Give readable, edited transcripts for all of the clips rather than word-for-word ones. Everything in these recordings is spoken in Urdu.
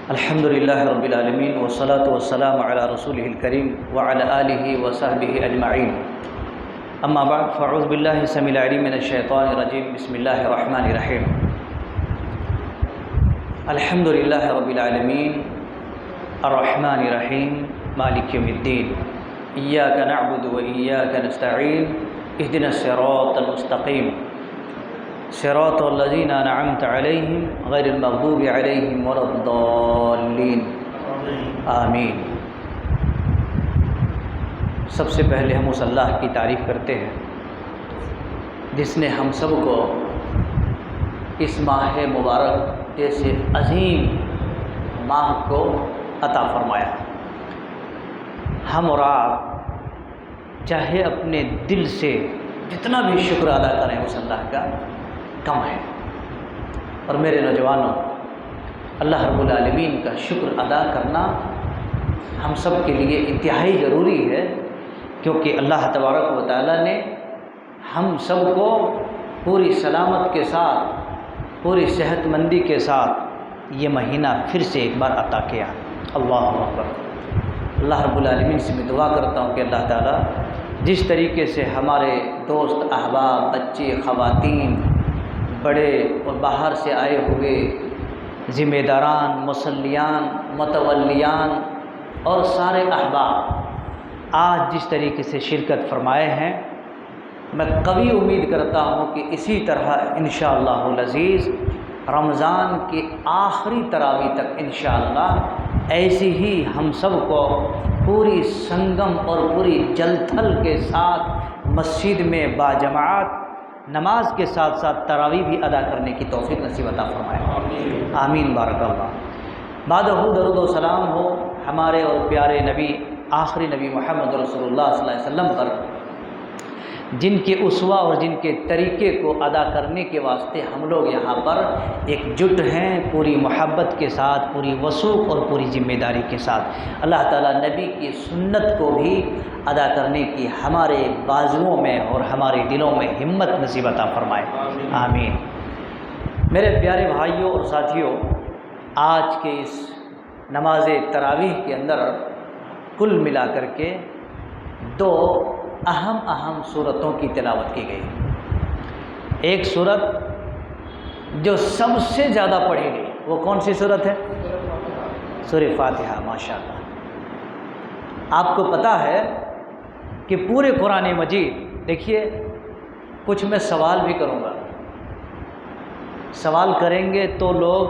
الحمد لله رب العالمين والصلاة والسلام على رسوله الكريم وعلى آله وصحبه أجمعين. أما بعد فأعوذ بالله السميع العليم من الشيطان الرجيم. بسم الله الرحمن الرحيم. الحمد لله رب العالمين الرحمن الرحيم مالك يوم الدين. إياك نعبد وإياك نستعين. اهدنا الصراط المستقيم صراط الذين أنعمت عليهم غير المغضوب عليهم ولا الضالين. آمین. سب سے پہلے ہم اس اللہ کی تعریف کرتے ہیں جس نے ہم سب کو اس ماہ مبارک جیسے عظیم ماہ کو عطا فرمایا. ہم اور آپ چاہے اپنے دل سے جتنا بھی شکر ادا کریں اس اللہ کا کم ہے. اور میرے نوجوانوں، اللہ رب العالمین کا شکر ادا کرنا ہم سب کے لیے انتہائی ضروری ہے، کیونکہ اللہ تبارک و تعالیٰ نے ہم سب کو پوری سلامت کے ساتھ، پوری صحت مندی کے ساتھ یہ مہینہ پھر سے ایک بار عطا کیا. اللہ اکبر. اللہ رب العالمین سے میں دعا کرتا ہوں کہ اللہ تعالیٰ جس طریقے سے ہمارے دوست احباب، بچے، خواتین، بڑے اور باہر سے آئے ہوئے ذمہ داران، مصلیان، متولیان اور سارے احباب آج جس طریقے سے شرکت فرمائے ہیں، میں قوی امید کرتا ہوں کہ اسی طرح انشاءاللہ العزیز رمضان کے آخری تراویح تک انشاءاللہ ایسی ہی ہم سب کو پوری سنگم اور پوری جل تھل کے ساتھ مسجد میں باجماعت نماز کے ساتھ ساتھ تراویح بھی ادا کرنے کی توفیق نصیب عطا فرمائے. آمین. بارک اللہ. بعدہ درود و سلام ہو ہمارے اور پیارے نبی، آخری نبی محمد رسول اللہ صلی اللہ علیہ وسلم پر، جن کے اسوہ اور جن کے طریقے کو ادا کرنے کے واسطے ہم لوگ یہاں پر ایک جٹ ہیں، پوری محبت کے ساتھ، پوری وثوق اور پوری ذمہ داری کے ساتھ. اللہ تعالیٰ نبی کی سنت کو بھی ادا کرنے کی ہمارے بازوؤں میں اور ہمارے دلوں میں ہمت نصیب عطا فرمائے. آمین. میرے پیارے بھائیوں اور ساتھیوں، آج کے اس نماز تراویح کے اندر کل ملا کر کے دو اہم صورتوں کی تلاوت کی گئی. ایک صورت جو سب سے زیادہ پڑھی گئی وہ کون سی صورت ہے؟ سورہ فاتحہ. ماشاءاللہ. آپ کو پتہ ہے کہ پورے قرآن مجید، دیکھیے کچھ میں سوال بھی کروں گا، سوال کریں گے تو لوگ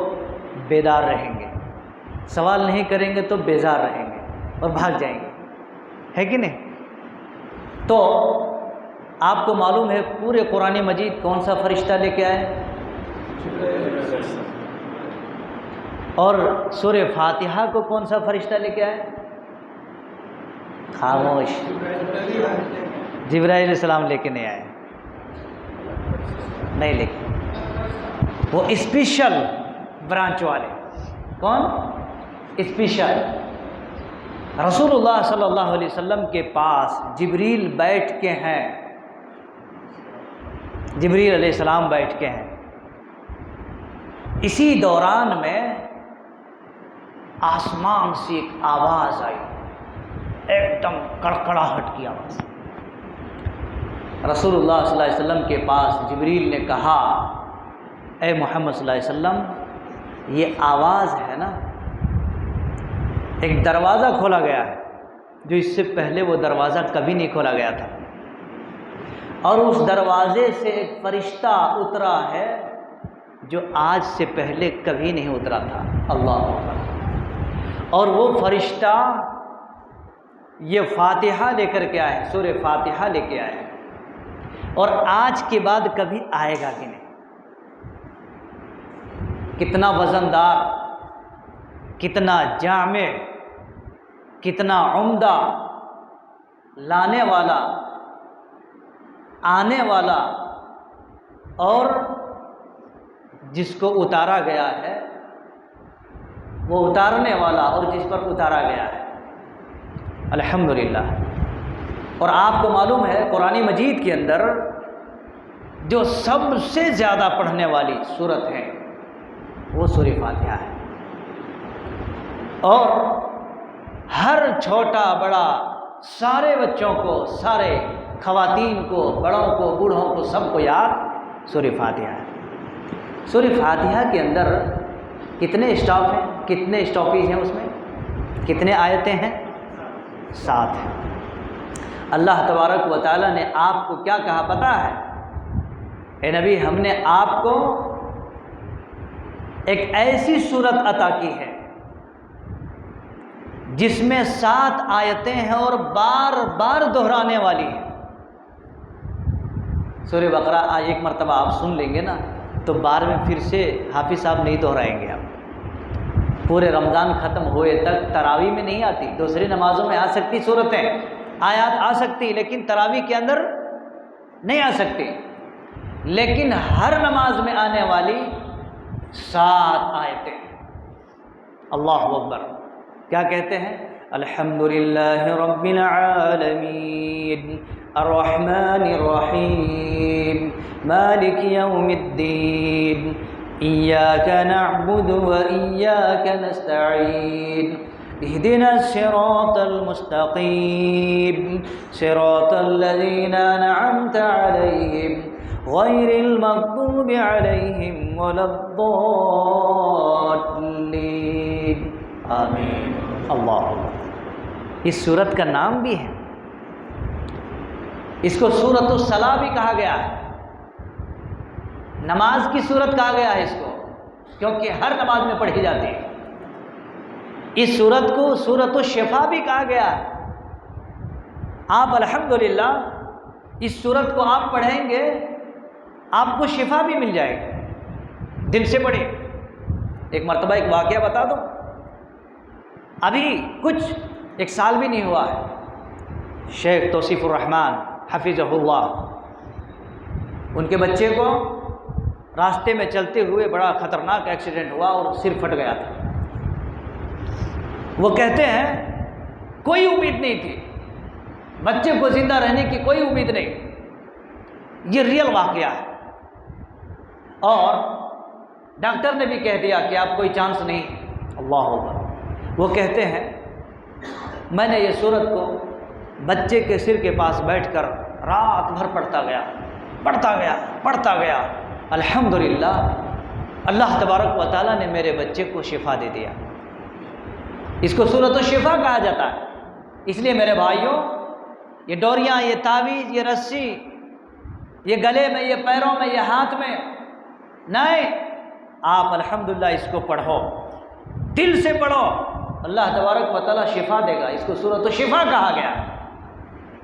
بیدار رہیں گے، سوال نہیں کریں گے تو بیزار رہیں گے اور بھاگ جائیں گے، ہے کہ نہیں؟ تو آپ کو معلوم ہے پورے قرآن مجید کون سا فرشتہ لے کے آئے؟ اور سورہ فاتحہ کو کون سا فرشتہ لے کے آئے؟ خاموش. جبرائیل علیہ السلام لے کے نہیں آئے، نہیں لے کے، وہ اسپیشل برانچ والے. کون؟ اسپیشل. رسول اللہ صلی اللہ علیہ وسلم کے پاس جبریل بیٹھ کے ہیں، جبریل علیہ السلام بیٹھ کے ہیں. اسی دوران میں آسمان سے ایک آواز آئی، ایک دم کڑکڑاہٹ کی آواز. رسول اللہ صلی اللہ علیہ وسلم کے پاس جبریل نے کہا، اے محمد صلی اللہ علیہ وسلم، یہ آواز ہے نا، ایک دروازہ کھولا گیا ہے جو اس سے پہلے وہ دروازہ کبھی نہیں کھولا گیا تھا، اور اس دروازے سے ایک فرشتہ اترا ہے جو آج سے پہلے کبھی نہیں اترا تھا. اللہ اکبر. اور وہ فرشتہ یہ فاتحہ لے کر کے آئے، سورہ فاتحہ لے کے آئے، اور آج کے بعد کبھی آئے گا کہ نہیں. کتنا وزندار، کتنا جامع، کتنا عمدہ، لانے والا، آنے والا، اور جس کو اتارا گیا ہے وہ اتارنے والا، اور جس پر اتارا گیا ہے. الحمدللہ. اور آپ کو معلوم ہے قرآن مجید کے اندر جو سب سے زیادہ پڑھنے والی صورت ہے وہ سورہ فاتحہ ہے. اور ہر چھوٹا بڑا سارے بچوں کو، سارے خواتین کو، بڑوں کو، بوڑھوں کو، سب کو یاد سورہ فاتحہ ہے۔ سورہ فاتحہ کے اندر کتنے اسٹاپ ہیں، کتنے اسٹاپیز ہیں، اس میں کتنے آیتیں ہیں؟ 7 ہیں۔ اللہ تبارک و تعالیٰ نے آپ کو کیا کہا پتہ ہے؟ اے نبی، ہم نے آپ کو ایک ایسی صورت عطا کی ہے جس میں 7 آیتیں ہیں اور بار بار دہرانے والی ہیں۔ سورہ بقرہ آج ایک مرتبہ آپ سن لیں گے نا تو بار میں پھر سے حافظ صاحب نہیں دہرائیں گے آپ۔ پورے رمضان ختم ہوئے تک تراویح میں نہیں آتی، دوسری نمازوں میں آ سکتی صورتیں، آیات آ سکتی، لیکن تراویح کے اندر نہیں آ سکتی۔ لیکن ہر نماز میں آنے والی 7 آیتیں۔ اللہ اکبر! کیا کہتے ہیں؟ الحمدللہ رب العالمین الرحمن الرحیم مالک یوم الدین ایاک نعبد و ایاک نستعین اهدنا الصراط المستقیم صراط الذین انعمت علیہم غیر المغضوب علیہم ولا الضالین آمین۔ اللہ، اس سورت کا نام بھی ہے، اس کو سورۃ الصلاۃ بھی کہا گیا ہے، نماز کی سورت کہا گیا ہے اس کو، کیونکہ ہر نماز میں پڑھی جاتی ہے۔ اس سورت کو سورۃ الشفاء بھی کہا گیا ہے۔ آپ الحمدللہ اس سورت کو آپ پڑھیں گے، آپ کو شفا بھی مل جائے گی، دل سے پڑھیں۔ ایک مرتبہ ایک واقعہ بتا دوں، ابھی کچھ 1 سال بھی نہیں ہوا ہے، شیخ توصیف الرحمن حفظہ اللہ، ان کے بچے کو راستے میں چلتے ہوئے بڑا خطرناک ایکسیڈنٹ ہوا اور سر پھٹ گیا تھا۔ وہ کہتے ہیں کوئی امید نہیں تھی، بچے کو زندہ رہنے کی کوئی امید نہیں۔ یہ ریئل واقعہ ہے، اور ڈاکٹر نے بھی کہہ دیا کہ آپ کوئی چانس نہیں۔ اللہ اکبر! وہ کہتے ہیں میں نے یہ سورت کو بچے کے سر کے پاس بیٹھ کر رات بھر پڑھتا گیا۔ الحمدللہ اللہ تبارک و تعالیٰ نے میرے بچے کو شفا دے دیا۔ اس کو سورۃ الشفا کہا جاتا ہے۔ اس لیے میرے بھائیوں، یہ ڈوریاں، یہ تعویذ، یہ رسی، یہ گلے میں، یہ پیروں میں، یہ ہاتھ میں نہیں، آپ الحمدللہ اس کو پڑھو، دل سے پڑھو، اللہ تبارک و تعالیٰ شفا دے گا۔ اس کو سورۃ الشفا کہا گیا،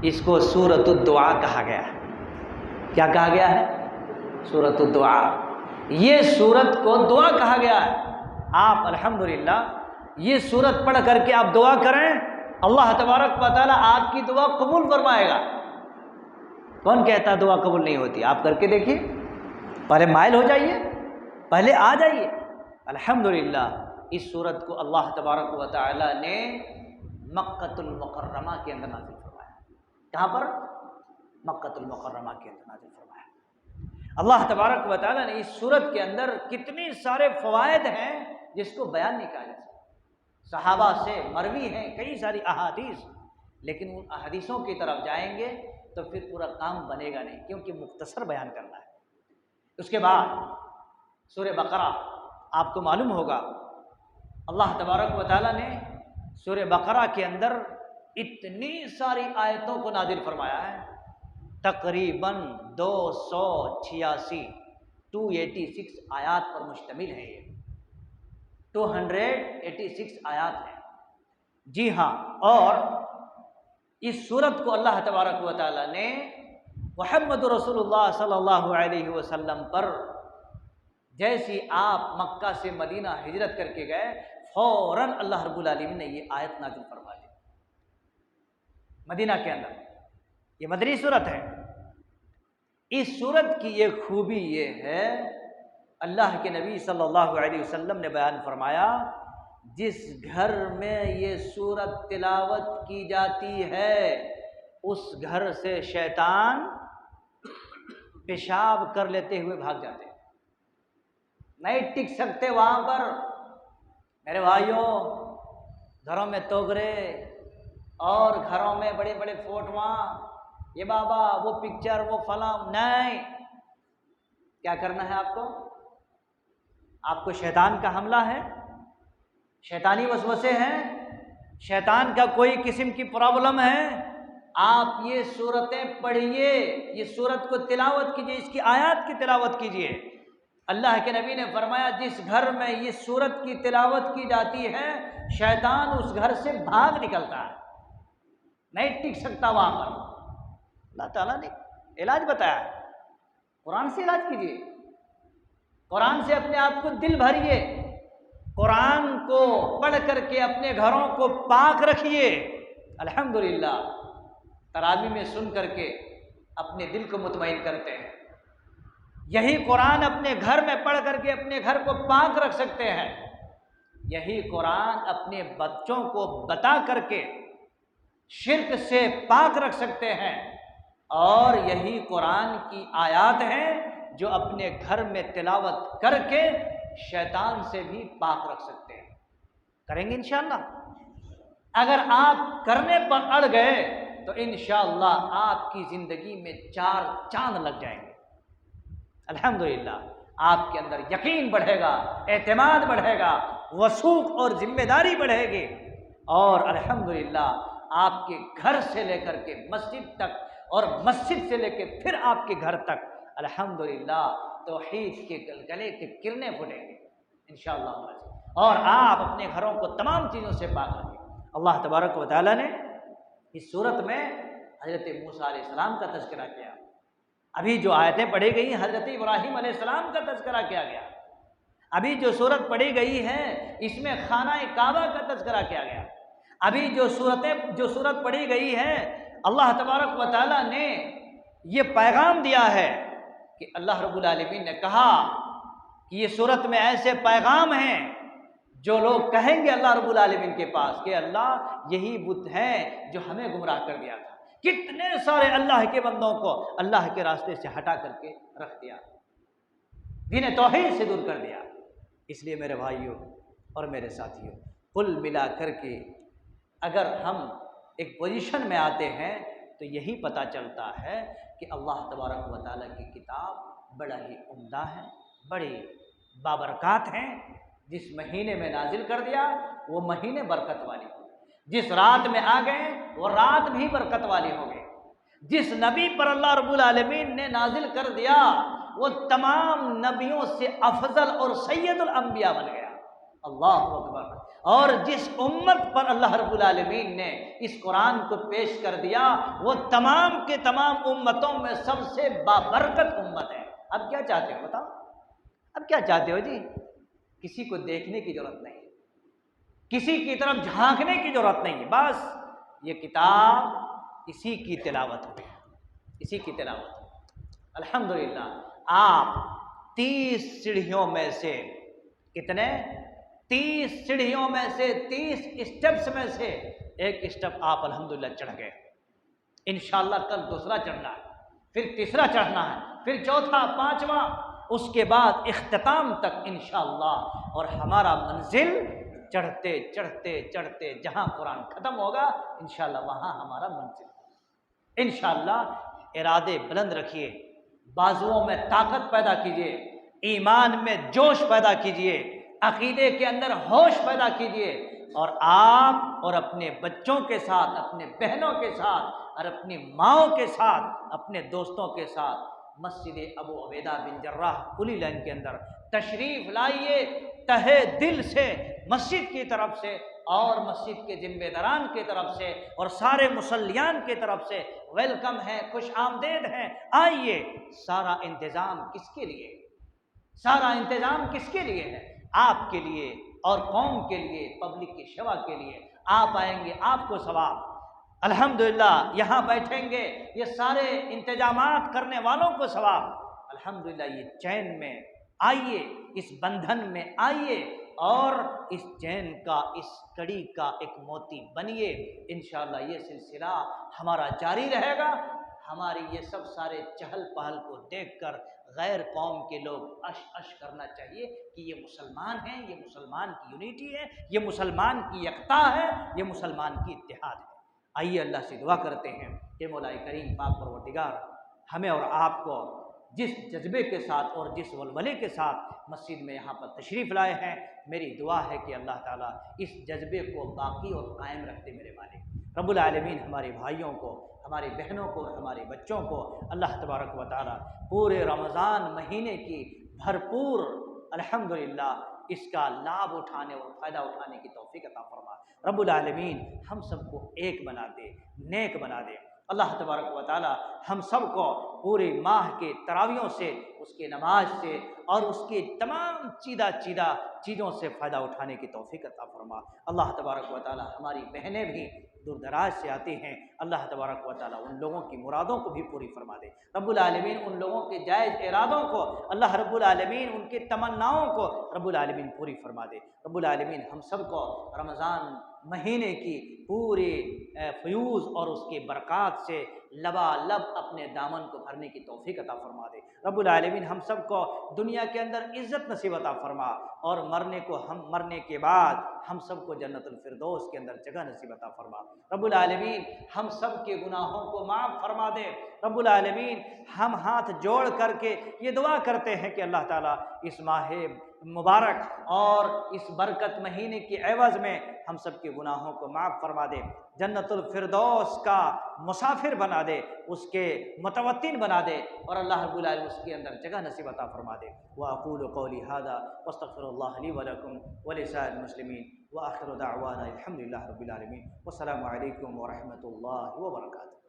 اس کو سورۃ الدعا کہا گیا۔ کیا کہا گیا ہے؟ سورۃ الدعا۔ یہ سورت کو دعا کہا گیا ہے۔ آپ الحمدللہ یہ سورت پڑھ کر کے آپ دعا کریں، اللہ تبارک و تعالیٰ آپ کی دعا قبول فرمائے گا۔ کون کہتا دعا قبول نہیں ہوتی؟ آپ کر کے دیکھیے، پہلے مائل ہو جائیے، پہلے آ جائیے۔ الحمدللہ اس سورت کو اللہ تبارک و تعالی نے مکۃ المکرمہ کے اندر نازل فرمایا۔ کہاں پر؟ مکۃ المکرمہ کے اندر نازل فرمایا۔ اللہ تبارک و تعالی نے اس سورت کے اندر کتنے سارے فوائد ہیں جس کو بیان نہیں کیا جا سکتا۔ صحابہ سے مروی ہیں کئی ساری احادیث، لیکن ان احادیثوں کی طرف جائیں گے تو پھر پورا کام بنے گا نہیں، کیونکہ مختصر بیان کرنا ہے۔ اس کے بعد سورہ بقرہ، آپ کو معلوم ہوگا اللہ تبارک و تعالیٰ نے سورہ بقرہ کے اندر اتنی ساری آیتوں کو نازل فرمایا ہے، تقریباً 286 آیات پر مشتمل ہے۔ یہ 286 آیات ہیں، جی ہاں۔ اور اس سورت کو اللہ تبارک و تعالیٰ نے محمد رسول اللہ صلی اللہ علیہ وسلم پر جیسی آپ مکہ سے مدینہ ہجرت کر کے گئے، فوراً اللہ رب العالمین نے یہ آیت نازل فرما دی مدینہ کے اندر۔ یہ مدنی سورت ہے۔ اس سورت کی ایک خوبی یہ ہے، اللہ کے نبی صلی اللہ علیہ وسلم نے بیان فرمایا، جس گھر میں یہ سورت تلاوت کی جاتی ہے اس گھر سے شیطان پیشاب کر لیتے ہوئے بھاگ جاتے ہیں، نہیں ٹک سکتے وہاں پر۔ میرے بھائیوں، گھروں میں توغرے اور گھروں میں بڑے بڑے فوٹواں، یہ بابا وہ پکچر وہ فلاں، نہیں۔ کیا کرنا ہے آپ کو؟ آپ کو شیطان کا حملہ ہے، شیطانی وسوسے ہیں، شیطان کا کوئی قسم کی پرابلم ہے، آپ یہ سورتیں پڑھیے، یہ سورت کو تلاوت کیجیے، اس کی آیات کی تلاوت کیجیے۔ اللہ کے نبی نے فرمایا جس گھر میں یہ سورت کی تلاوت کی جاتی ہے شیطان اس گھر سے بھاگ نکلتا ہے، نہیں ٹک سکتا وہاں پر۔ اللہ تعالیٰ نے علاج بتایا ہے، قرآن سے علاج کیجیے، قرآن سے اپنے آپ کو دل بھریے، قرآن کو پڑھ کر کے اپنے گھروں کو پاک رکھیے۔ الحمدللہ تراویح میں سن کر کے اپنے دل کو مطمئن کرتے ہیں، یہی قرآن اپنے گھر میں پڑھ کر کے اپنے گھر کو پاک رکھ سکتے ہیں، یہی قرآن اپنے بچوں کو بتا کر کے شرک سے پاک رکھ سکتے ہیں، اور یہی قرآن کی آیات ہیں جو اپنے گھر میں تلاوت کر کے شیطان سے بھی پاک رکھ سکتے ہیں۔ کریں گے انشاءاللہ؟ اگر آپ کرنے پر اڑ گئے تو انشاءاللہ آپ کی زندگی میں 4 چاند لگ جائیں گے۔ الحمدللہ آپ کے اندر یقین بڑھے گا، اعتماد بڑھے گا، وثوق اور ذمہ داری بڑھے گی، اور الحمدللہ آپ کے گھر سے لے کر کے مسجد تک اور مسجد سے لے کے پھر آپ کے گھر تک الحمدللہ توحید کے گلگلے کے کرنیں پھوٹیں گے انشاءاللہ، اور آپ اپنے گھروں کو تمام چیزوں سے پاک رکھیں۔ اللہ تبارک و تعالیٰ نے اس صورت میں حضرت موسیٰ علیہ السلام کا تذکرہ کیا، ابھی جو آیتیں پڑھی گئی حضرت ابراہیم علیہ السلام کا تذکرہ کیا گیا، ابھی جو صورت پڑھی گئی ہے اس میں خانہ کعبہ کا تذکرہ کیا گیا، ابھی جو صورت پڑھی گئی ہے اللہ تبارک و تعالیٰ نے یہ پیغام دیا ہے کہ اللہ رب العالمین نے کہا کہ یہ صورت میں ایسے پیغام ہیں جو لوگ کہیں گے اللہ رب العالمین کے پاس کہ اللہ یہی بت ہیں جو ہمیں گمراہ کر دیا تھا، کتنے سارے اللہ کے بندوں کو اللہ کے راستے سے ہٹا کر کے رکھ دیا، دین توحید سے دور کر دیا۔ اس لیے میرے بھائیوں اور میرے ساتھیوں، کل ملا کر کے اگر ہم ایک پوزیشن میں آتے ہیں تو یہی پتہ چلتا ہے کہ اللہ تبارک و تعالیٰ کی کتاب بڑا ہی عمدہ ہے، بڑی بابرکات ہیں، جس مہینے میں نازل کر دیا وہ مہینے برکت والی ہو گئے، جس رات میں آ گئے وہ رات بھی برکت والی ہو گئی، جس نبی پر اللہ رب العالمین نے نازل کر دیا وہ تمام نبیوں سے افضل اور سید الانبیاء بن گیا، اللہ اکبر، اور جس امت پر اللہ رب العالمین نے اس قرآن کو پیش کر دیا وہ تمام کے تمام امتوں میں سب سے بابرکت امت ہے۔ اب کیا چاہتے ہو بتاؤ؟ اب کیا چاہتے ہو جی؟ کسی کو دیکھنے کی ضرورت نہیں، کسی کی طرف جھانکنے کی ضرورت نہیں، بس یہ کتاب اسی کی تلاوت ہوئی، اسی کی تلاوت ہوئی۔ الحمدللہ آپ 30 سیڑھیوں میں سے کتنے؟ 30 سیڑھیوں میں سے 30 اسٹیپس میں سے ایک اسٹیپ آپ الحمدللہ چڑھ گئے، انشاءاللہ کل دوسرا چڑھنا ہے، پھر تیسرا چڑھنا ہے، پھر چوتھا، پانچواں، اس کے بعد اختتام تک انشاءاللہ، اور ہمارا منزل چڑھتے چڑھتے چڑھتے جہاں قرآن ختم ہوگا انشاءاللہ وہاں ہمارا منزل۔ انشاءاللہ ارادے بلند رکھیے، بازوؤں میں طاقت پیدا کیجیے، ایمان میں جوش پیدا کیجیے، عقیدے کے اندر ہوش پیدا کیجیے، اور آپ اور اپنے بچوں کے ساتھ، اپنے بہنوں کے ساتھ اور اپنی ماؤں کے ساتھ، اپنے دوستوں کے ساتھ مسجد ابو عبیدہ بن جراح پلی لائن کے اندر تشریف لائیے، تہہ دل سے مسجد کی طرف سے اور مسجد کے ذمہ داران کی طرف سے اور سارے مصلیان کی طرف سے ویلکم ہے، خوش آمدید ہیں، آئیے۔ سارا انتظام کس کے لیے؟ سارا انتظام کس کے لیے ہے؟ آپ کے لیے اور قوم کے لیے، پبلک کی شفا کے لیے۔ آپ آئیں گے آپ کو ثواب، الحمدللہ یہاں بیٹھیں گے یہ سارے انتظامات کرنے والوں کو ثواب، الحمدللہ یہ چین میں آئیے، اس بندھن میں آئیے اور اس چین کا، اس کڑی کا ایک موتی بنیے۔ انشاءاللہ یہ سلسلہ ہمارا جاری رہے گا، ہماری یہ سب سارے چہل پہل کو دیکھ کر غیر قوم کے لوگ اش اش کرنا چاہیے کہ یہ مسلمان ہیں، یہ مسلمان کی یونیٹی ہے، یہ مسلمان کی یکتا ہے، یہ مسلمان کی اتحاد ہے۔ آئیے اللہ سے دعا کرتے ہیں کہ مولا کریم پاک پروردگار ہمیں اور آپ کو جس جذبے کے ساتھ اور جس ولولے کے ساتھ مسجد میں یہاں پر تشریف لائے ہیں، میری دعا ہے کہ اللہ تعالیٰ اس جذبے کو باقی اور قائم رکھتے میرے مالک رب العالمین۔ ہمارے بھائیوں کو، ہماری بہنوں کو اور ہمارے بچوں کو اللہ تبارک و تعالیٰ پورے رمضان مہینے کی بھرپور الحمدللہ اس کا لابھ اٹھانے اور فائدہ اٹھانے کی توفیق عطا فرما۔ رب العالمین ہم سب کو ایک بنا دے، نیک بنا دے۔ اللہ تبارک و تعالی ہم سب کو پورے ماہ کے تراویحوں سے، اس کے نماز سے اور اس کے تمام چیدہ چیزوں سے فائدہ اٹھانے کی توفیق عطا فرما۔ اللہ تبارک و تعالی ہماری بہنیں بھی دور دراز سے آتی ہیں، اللہ تبارک و تعالی ان لوگوں کی مرادوں کو بھی پوری فرما دے۔ رب العالمین ان لوگوں کے جائز ارادوں کو اللہ رب العالمین ان کے تمناؤں کو رب العالمین پوری فرما دے۔ رب العالمین ہم سب کو رمضان مہینے کی پورے فیوز اور اس کے برکات سے لبالب اپنے دامن کو بھرنے کی توفیق عطا فرما دے۔ رب العالمین ہم سب کو دنیا کے اندر عزت نصیب عطا فرما، اور مرنے کے بعد ہم سب کو جنت الفردوس کے اندر جگہ نصیب عطا فرما۔ رب العالمین ہم سب کے گناہوں کو معاف فرما دے۔ رب العالمین ہم ہاتھ جوڑ کر کے یہ دعا کرتے ہیں کہ اللہ تعالیٰ اس ماہ مبارک اور اس برکت مہینے کے عوض میں ہم سب کے گناہوں کو معاف فرما دے، جنت الفردوس کا مسافر بنا دے، اس کے متوطن بنا دے، اور اللہ رب العالمین اس کے اندر جگہ نصیب عطا فرما دے۔ وأقول قولي هذا واستغفر الله لي ولكم ولسائر المسلمين وآخر دعوانا الحمد لله رب العالمين، والسلام عليكم ورحمة الله وبركاته۔